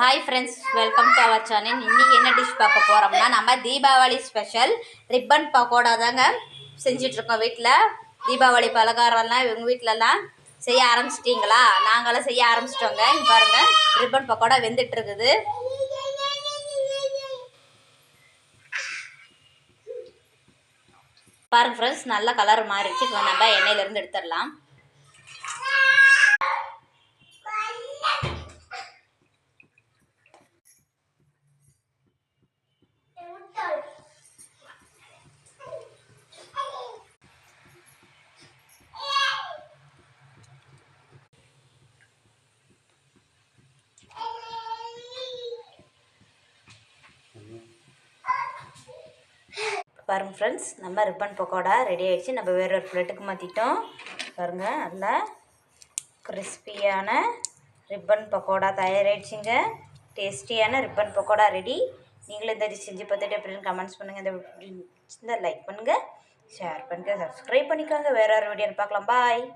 Hi friends, welcome to our channel. இன்றைக்கி என்ன dish பார்க்க போகிறோம்னா, நம்ம தீபாவளி ஸ்பெஷல் ரிப்பன் பக்கோடா தாங்க செஞ்சிட்ருக்கோம் வீட்டில். தீபாவளி பலகாரம்லாம் எங்கள் வீட்டிலலாம் செய்ய ஆரம்பிச்சிட்டிங்களா? நாங்களாம் செய்ய ஆரம்பிச்சிட்டோங்க. இங்கே பாருங்கள், ரிப்பன் பக்கோடா வெந்துட்டுருக்குது. பாருங்கள் ஃப்ரெண்ட்ஸ், நல்ல கலர் மாறிடுச்சு. இப்போ நம்ம எண்ணெயிலேருந்து எடுத்துடலாம். பாருங்கள் ஃப்ரெண்ட்ஸ், நம்ம ரிப்பன் பக்கோடா ரெடி ஆகிடுச்சு. நம்ம வேறு ஒரு பிளேட்டுக்கு மாற்றிட்டோம். பாருங்கள், நல்லா கிறிஸ்பியான ரிப்பன் பக்கோடா தயாராகிடுச்சிங்க. டேஸ்டியான ரிப்பன் பக்கோடா ரெடி. நீங்களும் இந்த டிஷ் செஞ்சு பார்த்துட்டு அப்படின்னு கமெண்ட்ஸ் பண்ணுங்கள். இந்த லைக் பண்ணுங்கள், ஷேர் பண்ணுங்கள், சப்ஸ்கிரைப் பண்ணிக்கோங்க. வேறு ஒரு வீடியோவில் பார்க்கலாம். பாய்.